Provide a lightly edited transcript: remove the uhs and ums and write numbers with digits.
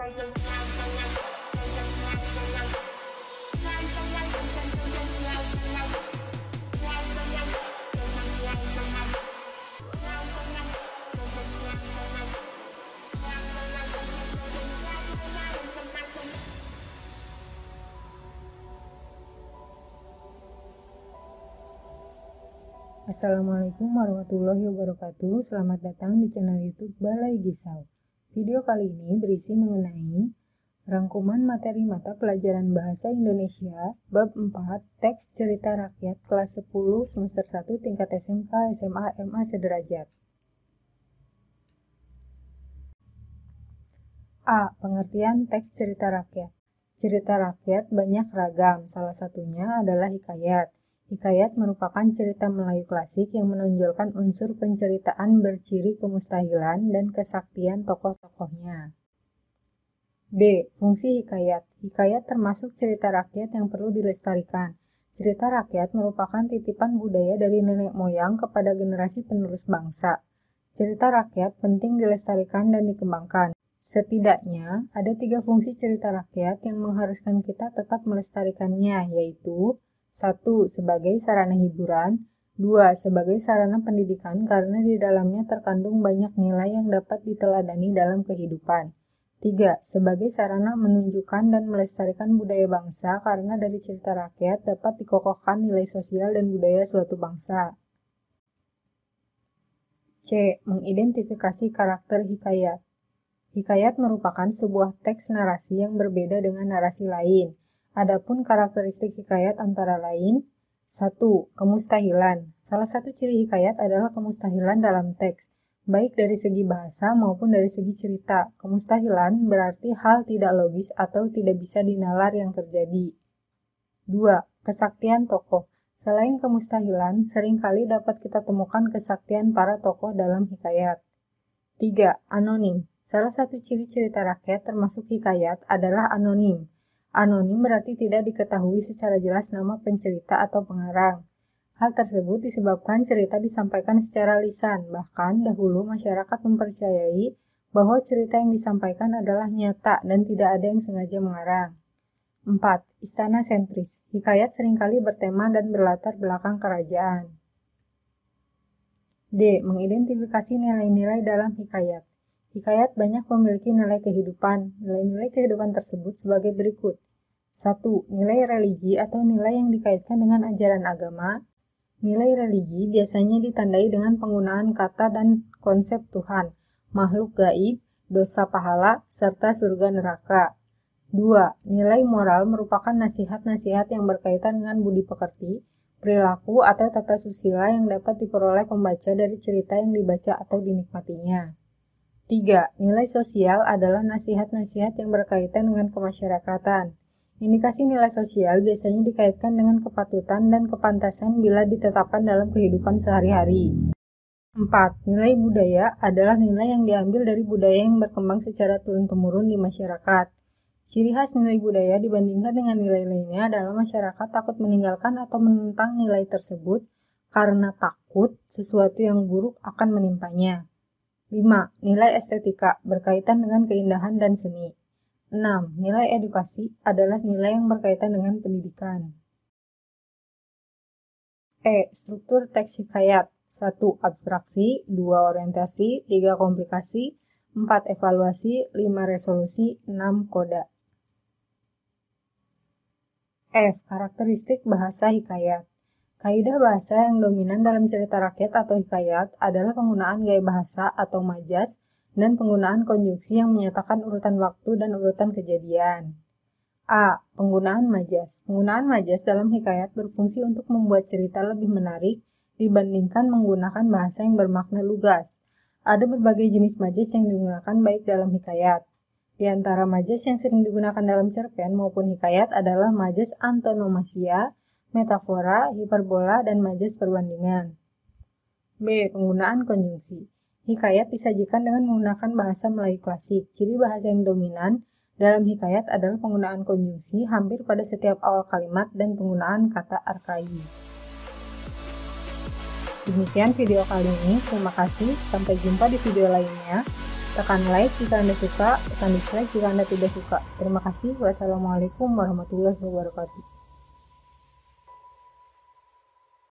Assalamualaikum warahmatullahi wabarakatuh. Selamat datang di channel YouTube Balai Gisau. Video kali ini berisi mengenai rangkuman materi mata pelajaran Bahasa Indonesia Bab 4 Teks Cerita Rakyat kelas 10 semester 1 tingkat SMK, SMA, MA sederajat. A. Pengertian teks cerita rakyat. Cerita rakyat banyak ragam, salah satunya adalah hikayat. Hikayat merupakan cerita Melayu klasik yang menonjolkan unsur penceritaan berciri kemustahilan dan kesaktian tokoh-tokohnya. B. Fungsi hikayat. Hikayat termasuk cerita rakyat yang perlu dilestarikan. Cerita rakyat merupakan titipan budaya dari nenek moyang kepada generasi penerus bangsa. Cerita rakyat penting dilestarikan dan dikembangkan. Setidaknya, ada 3 fungsi cerita rakyat yang mengharuskan kita tetap melestarikannya, yaitu 1. Sebagai sarana hiburan, 2. Sebagai sarana pendidikan karena di dalamnya terkandung banyak nilai yang dapat diteladani dalam kehidupan. 3. Sebagai sarana menunjukkan dan melestarikan budaya bangsa karena dari cerita rakyat dapat dikokohkan nilai sosial dan budaya suatu bangsa. C. Mengidentifikasi karakter hikayat. Hikayat merupakan sebuah teks narasi yang berbeda dengan narasi lain. Adapun karakteristik hikayat antara lain: 1. Kemustahilan. Salah satu ciri hikayat adalah kemustahilan dalam teks, baik dari segi bahasa maupun dari segi cerita. Kemustahilan berarti hal tidak logis atau tidak bisa dinalar yang terjadi. 2. Kesaktian tokoh. Selain kemustahilan, seringkali dapat kita temukan kesaktian para tokoh dalam hikayat. 3. Anonim. Salah satu ciri cerita rakyat termasuk hikayat adalah anonim. Anonim berarti tidak diketahui secara jelas nama pencerita atau pengarang. Hal tersebut disebabkan cerita disampaikan secara lisan, bahkan dahulu masyarakat mempercayai bahwa cerita yang disampaikan adalah nyata dan tidak ada yang sengaja mengarang. 4. Istana sentris. Hikayat seringkali bertema dan berlatar belakang kerajaan. D. Mengidentifikasi nilai-nilai dalam hikayat. Hikayat banyak memiliki nilai kehidupan. Nilai-nilai kehidupan tersebut sebagai berikut. 1. Nilai religi atau nilai yang dikaitkan dengan ajaran agama. Nilai religi biasanya ditandai dengan penggunaan kata dan konsep Tuhan, makhluk gaib, dosa pahala, serta surga neraka. 2. Nilai moral merupakan nasihat-nasihat yang berkaitan dengan budi pekerti, perilaku atau tata susila yang dapat diperoleh pembaca dari cerita yang dibaca atau dinikmatinya. 3. Nilai sosial adalah nasihat-nasihat yang berkaitan dengan kemasyarakatan. Indikasi nilai sosial biasanya dikaitkan dengan kepatutan dan kepantasan bila ditetapkan dalam kehidupan sehari-hari. 4. Nilai budaya adalah nilai yang diambil dari budaya yang berkembang secara turun-temurun di masyarakat. Ciri khas nilai budaya dibandingkan dengan nilai lainnya adalah masyarakat takut meninggalkan atau menentang nilai tersebut karena takut sesuatu yang buruk akan menimpanya. 5. Nilai estetika berkaitan dengan keindahan dan seni. 6. Nilai edukasi adalah nilai yang berkaitan dengan pendidikan. E. Struktur teks hikayat. 1. Abstraksi, 2. Orientasi, 3. Komplikasi, 4. Evaluasi, 5. Resolusi, 6. Koda. F. Karakteristik bahasa hikayat. Kaidah bahasa yang dominan dalam cerita rakyat atau hikayat adalah penggunaan gaya bahasa atau majas dan penggunaan konjungsi yang menyatakan urutan waktu dan urutan kejadian. A. Penggunaan majas. Penggunaan majas dalam hikayat berfungsi untuk membuat cerita lebih menarik dibandingkan menggunakan bahasa yang bermakna lugas. Ada berbagai jenis majas yang digunakan baik dalam hikayat. Di antara majas yang sering digunakan dalam cerpen maupun hikayat adalah majas antonomasia, metafora, hiperbola, dan majas perbandingan. B. Penggunaan konjungsi. Hikayat disajikan dengan menggunakan bahasa Melayu klasik. Ciri bahasa yang dominan dalam hikayat adalah penggunaan konjungsi hampir pada setiap awal kalimat dan penggunaan kata arkaik. Demikian video kali ini. Terima kasih. Sampai jumpa di video lainnya. Tekan like jika Anda suka, tekan dislike jika Anda tidak suka. Terima kasih. Wassalamualaikum warahmatullahi wabarakatuh.